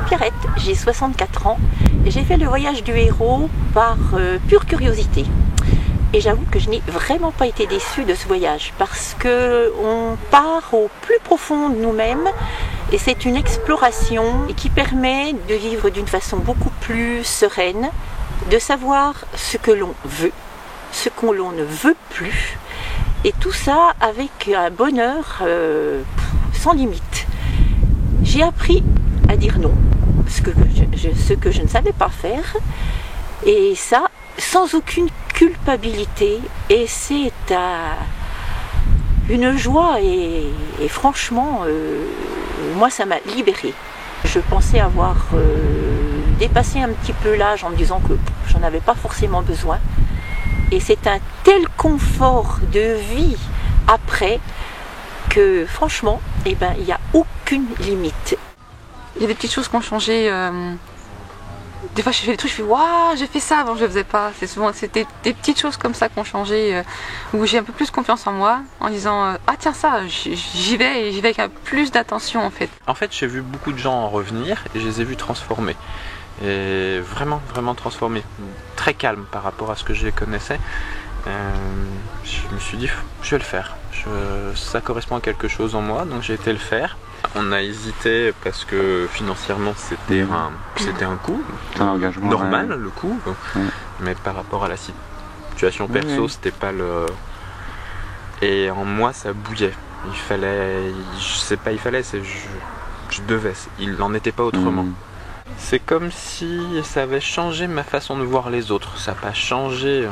Pierrette, j'ai 64 ans et j'ai fait le voyage du héros par pure curiosité. Et j'avoue que je n'ai vraiment pas été déçue de ce voyage parce qu'on part au plus profond de nous-mêmes et c'est une exploration qui permet de vivre d'une façon beaucoup plus sereine, de savoir ce que l'on veut, ce que l'on ne veut plus et tout ça avec un bonheur sans limite. J'ai appris à dire non, ce que je ne savais pas faire et ça sans aucune culpabilité et c'est une joie et franchement moi ça m'a libérée. Je pensais avoir dépassé un petit peu l'âge en me disant que j'en avais pas forcément besoin et c'est un tel confort de vie après que franchement il n'y a aucune limite. Il y a des petites choses qui ont changé. Des fois, je fais des trucs, je fais waouh, j'ai fait ça avant, je le faisais pas. C'était des petites choses comme ça qui ont changé, où j'ai un peu plus confiance en moi, en disant ah tiens ça, j'y vais et j'y vais avec plus d'attention en fait. En fait, j'ai vu beaucoup de gens en revenir et je les ai vus transformer. Et vraiment, vraiment transformés. Très calme par rapport à ce que je les connaissais. Je me suis dit, je vais le faire. Ça correspond à quelque chose en moi, donc j'ai été le faire. On a hésité parce que financièrement c'était un coût un engagement normal, le coût, mais par rapport à la situation perso, c'était pas le. Et en moi ça bouillait. Il fallait, je devais. Il n'en était pas autrement. C'est comme si ça avait changé ma façon de voir les autres. Ça n'a pas changé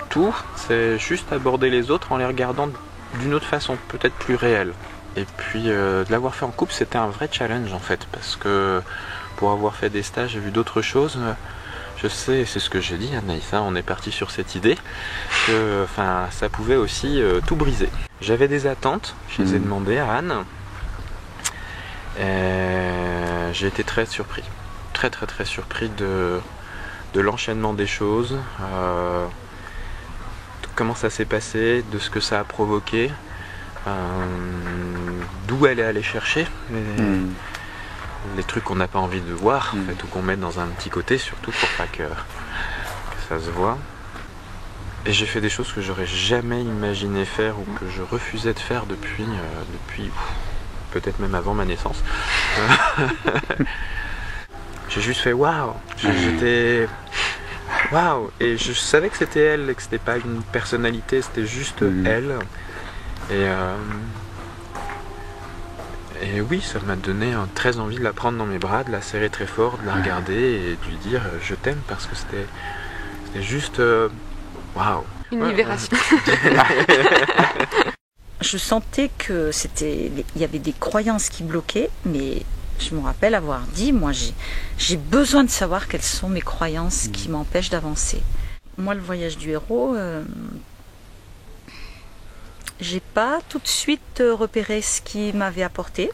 tout, c'est juste aborder les autres en les regardant d'une autre façon, peut-être plus réelle. Et puis de l'avoir fait en couple, c'était un vrai challenge en fait, parce que pour avoir fait des stages et vu d'autres choses, je sais, c'est ce que j'ai dit à Naïssa, on est parti sur cette idée, que ça pouvait aussi tout briser. J'avais des attentes, je les ai demandées à Anne, et j'ai été très surpris, très surpris de l'enchaînement des choses, de comment ça s'est passé, de ce que ça a provoqué. D'où elle est allée chercher les trucs qu'on n'a pas envie de voir en fait, ou qu'on met dans un petit côté, surtout pour pas que ça se voit. Et j'ai fait des choses que j'aurais jamais imaginé faire ou que je refusais de faire depuis peut-être même avant ma naissance. J'ai juste fait waouh, j'étais waouh, et je savais que c'était elle, et que c'était pas une personnalité, c'était juste elle. Et oui, ça m'a donné très envie de la prendre dans mes bras, de la serrer très fort, de la regarder et de lui dire je t'aime, parce que c'était juste waouh. Une libération. Je sentais que il y avait des croyances qui bloquaient, mais je me rappelle avoir dit, moi j'ai besoin de savoir quelles sont mes croyances qui m'empêchent d'avancer. Moi, le voyage du héros, j'ai pas tout de suite repéré ce qui m'avait apporté.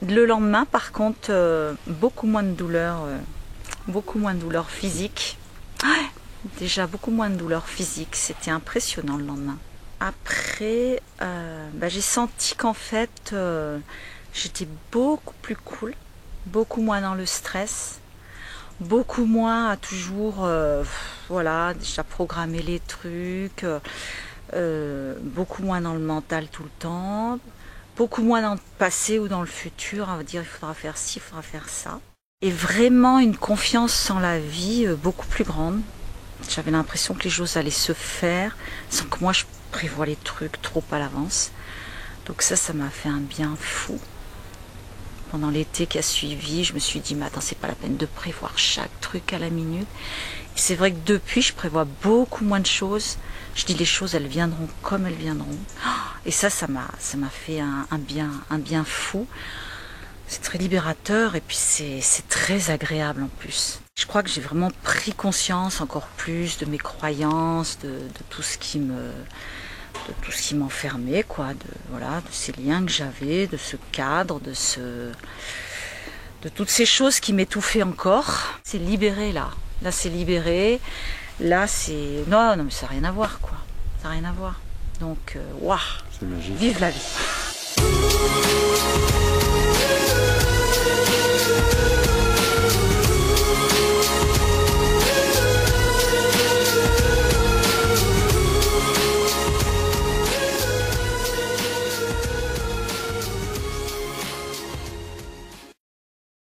Le lendemain, par contre, beaucoup moins de douleurs physiques. Déjà beaucoup moins de douleurs physiques. C'était impressionnant le lendemain. Après, j'ai senti qu'en fait, j'étais beaucoup plus cool, beaucoup moins dans le stress, beaucoup moins à toujours, déjà programmer les trucs. Beaucoup moins dans le mental tout le temps, beaucoup moins dans le passé ou dans le futur, à dire il faudra faire ci, il faudra faire ça. Et vraiment une confiance en la vie beaucoup plus grande. J'avais l'impression que les choses allaient se faire sans que moi je prévoie les trucs trop à l'avance. Donc ça m'a fait un bien fou. Pendant l'été qui a suivi, je me suis dit mais attends, c'est pas la peine de prévoir chaque truc à la minute. Et c'est vrai que depuis, je prévois beaucoup moins de choses. Je dis les choses, elles viendront comme elles viendront. Et ça m'a fait un bien fou. C'est très libérateur et puis c'est très agréable en plus. Je crois que j'ai vraiment pris conscience encore plus de mes croyances, de tout ce qui m'enfermait, quoi, de ces liens que j'avais, de ce cadre, de toutes ces choses qui m'étouffaient encore. C'est libéré là. Là c'est libéré. Là c'est non mais ça n'a rien à voir, quoi. Ça n'a rien à voir. Donc waouh, c'est magique. Vive la vie.